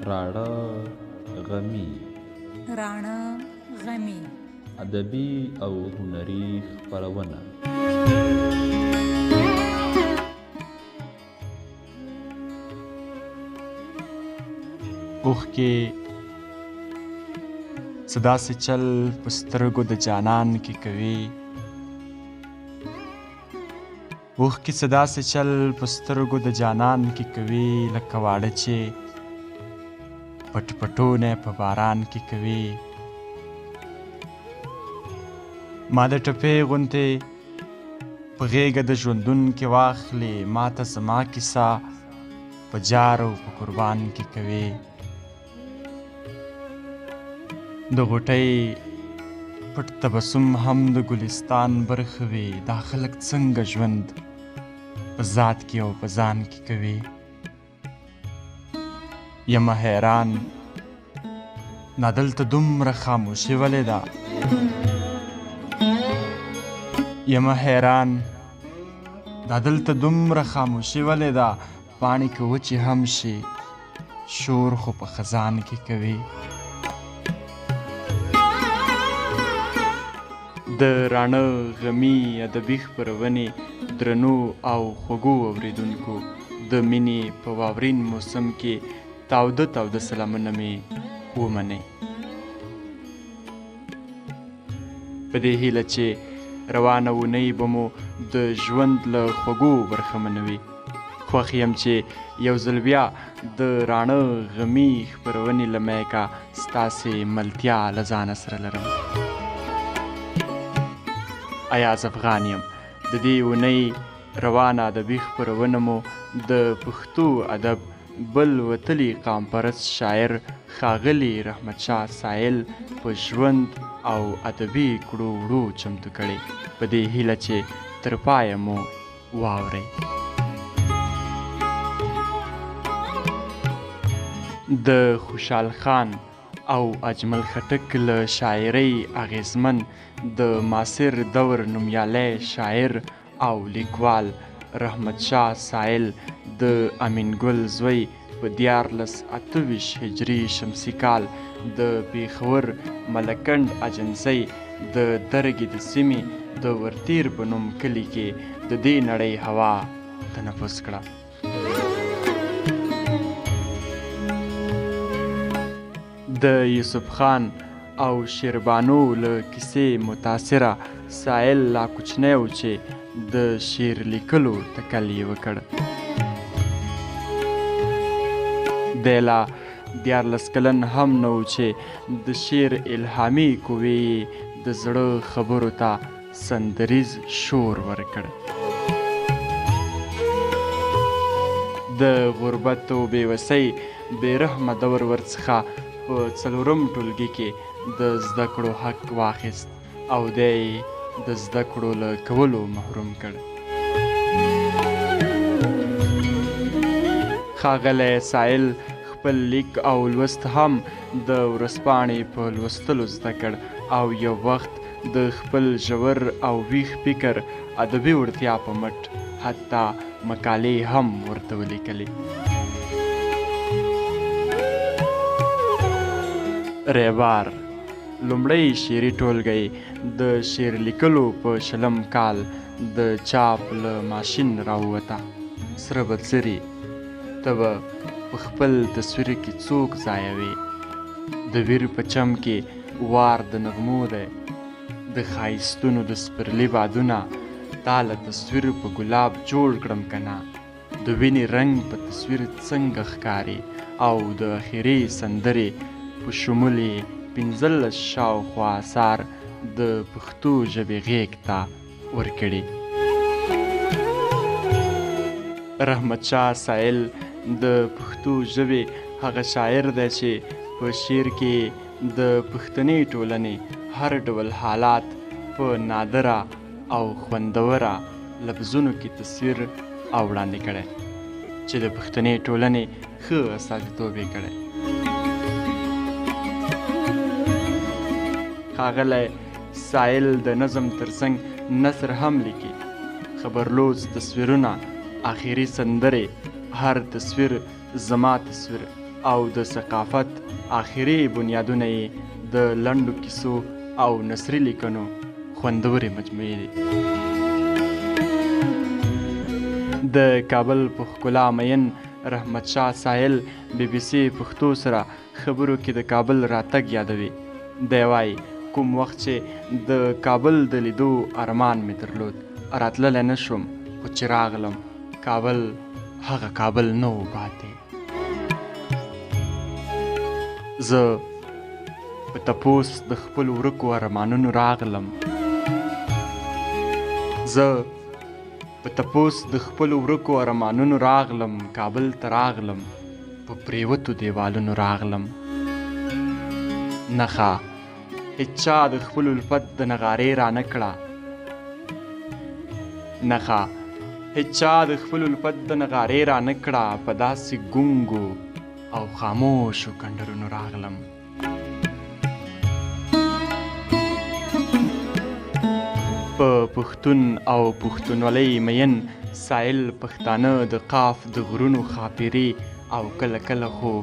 راڼه غمي راڼه غمي ادبي او هنري خپرونه. اوښکې څه داسې چل په سترګو د جانان کې کوي، اوښکې څه داسې چل په سترګو د جانان کې کوي، لکه واړه چې پټ پټونه په باران کې کوي. ما د ټپې غوندې په غېږه د ژوندون کې واخلې، ما ته زما کیسه په جار او په قربان کې کوي. د غوټۍ پټ تبسم هم د ګلستان برخه وي، دا خلک څنګه ژوند په ذات کې او په ځان کې کوي. یمه حیران دا دلته دومره خاموشي ولې ده، یمه حیران دا دلته دومره خاموشي ولې ده، پاڼې که وچې هم شي شور خو په خزان کې کوي. د راڼه غمي ادبي خپرونې درنو او خوږو اورېدونکو د مینې په واورین موسم کې تاوده تاوده سلامونه مې ومنئ. په دې هیله چې روانه اونۍ به مو د ژوند له خوږو برخمنوي. خوښ یم چې یو ځل بیا د راڼه غمي خپرونې له میکه ستاسې ملتیا له ځانه سره لرم. ایاز افغان یم. د دې اونۍ روانه ادبي خپرونه مو د پښتو ادب بل وتلی قام پرست شاعر ښاغلي رحمت سايل په ژوند او ادبي کړو وړو چمتو کړي، په دې هیله چې تر پایه مو واورئ. د خوشحال خان او اجمل خټک له شاعرۍ اغیزمن د معاصر دور نومیالی شاعر او لیکوال رحمت سايل د امین ګل زوی په 1428 هجري شمسي کال د پېښور ملکنډ اجنسۍ د درګې د سیمې د ورتیر په نوم کلي کې د دې نړۍ هوا تنفس کړه. د یوسف خان او شیربانو له کیسې متاثره سایل لا کوچنی و چې د شعر لیکلو تکل یې وکړ. دی لا 14 کلن هم نه و چې د شعر الهامي قوې د زړه خبرو ته سندریز شور ورکړ. د غربت او بېوسۍ بېرحمه دور ورڅخه په 4م ټولګي کې د زده کړو حق واخیست او دی د زده کړو له کولو محروم کړ. ښاغلی سایل خپل لیک او لوست هم د ورځپاڼې په لوستلو زده کړ او یو وخت د خپل ژور او ویښ فکر ادبي وړتیا په مټ حتی مقالې هم ورته ولیکلې. ریوار لومړی شعري ټولګی د شعر لیکلو په 20 کال د چاپ له ماشین راووته. سره بدسري ته به په خپل تصویر کې څوک ځایوي، د ویر په چم کې وار د نغمو دی، د ښایستونو د سپرلي بادونه تا له تصویر په ګلاب جوړ کړم کنه، د وینې رنګ په تصویر څنګه ښکاري او د اخري سندرې په شمول یې 15 شاوخوا اثار د پښتو ژبې غېږ ته ورکړي. رحمت سايل د پښتو ژبې هغه شاعر دی چې په شعر کې د پښتني ټولنې هر ډول حالات په نادره او خوندوره لفظونو کې تصویر او وړاندې کړی چې د پښتني ټولنې ښه استازیتوب یې کړی. ښاغلی سایل د نظم ترڅنګ نثر هم لیکي. خبرلوز تصویرونه، آخري سندرې، هر تصویر زما تصویر، او د ثقافت آخري بنیادونه یې د لنډو کیسو او نثري لیکنو خوندورې مجموعې دي. د کابل په ښکلا مین رحمت شاه سایل BBC پښتو سره خبرو کې د کابل راتګ یادوي. دی وایي کوم وخت چې د کابل د لیدو ارمان مې درلود، راتللی نه شوم، خو چې راغلم کابل هغه کابل نه و پاتې. زه په تپوس د خپلو ورکو ارمانونو راغلم، زه په تپوس د خپلو ورکو ارمانونو راغلم، کابل ته راغلم، په پریوتو دیوالونو راغلم. نخا هیچا د خپل الفت د نغارې رانه کړه، نخا هیچا د خپل الفت د نغارې رانه کړه، په داسې ګونګو او خاموشو کندرونو راغلم. په پښتون او پښتونولۍ مین سایل پښتانه د قاف د غرونو خاپیري او کله کله خو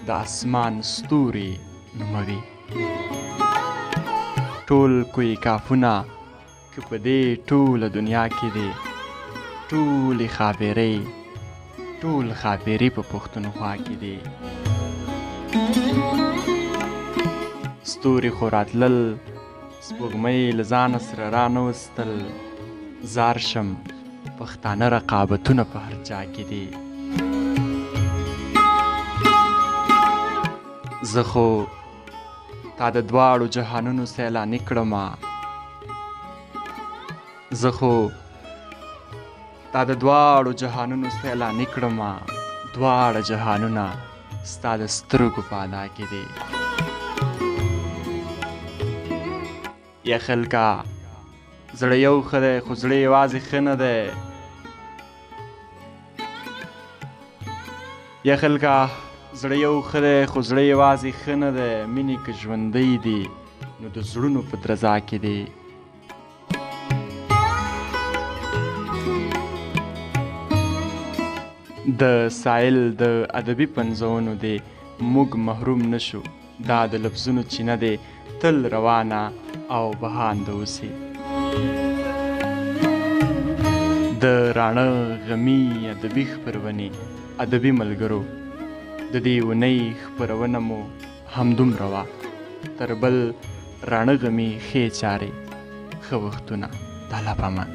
د اسمان ستوري نوموي. ټول کوی کافونه که په دې ټوله دنیا کې دی، ټولې خاپیرۍ ټول خاپیري په پښتونخوا کې دی. ستوري خو راتلل، سپوږمۍ له ځانه سره رانوستل، زار شم پښتانه رقابتونه په هر چا کې دي. زه خو تا د دواړو جهانونو سیلاني کړمه، زه خو تا د دواړو جهانونو سیلاني کړمه، دواړه جهانونه ستا د سترګو په ادا کې دي. یا خلکه زړه یو ښه دی خو زړه یوازې ښه نه دی، یا خلکه زړه یو ښه دی خو زړه یوازې ښه نه دی، مینې که ژوندی دي نو د زړونو په درزا کې دي. د سایل د ادبي پنځونو دی موږ محروم نشو، دا د لفظونو چینه دی تل روانه او بهانده اوسي. د راڼه غمي ادبي خپرونې ادبي ملګرو، د دې اونۍ خپرونه مو همدومره وه. تر بل راڼه غمي ښې چارې، ښه وختونه، د الله په امان.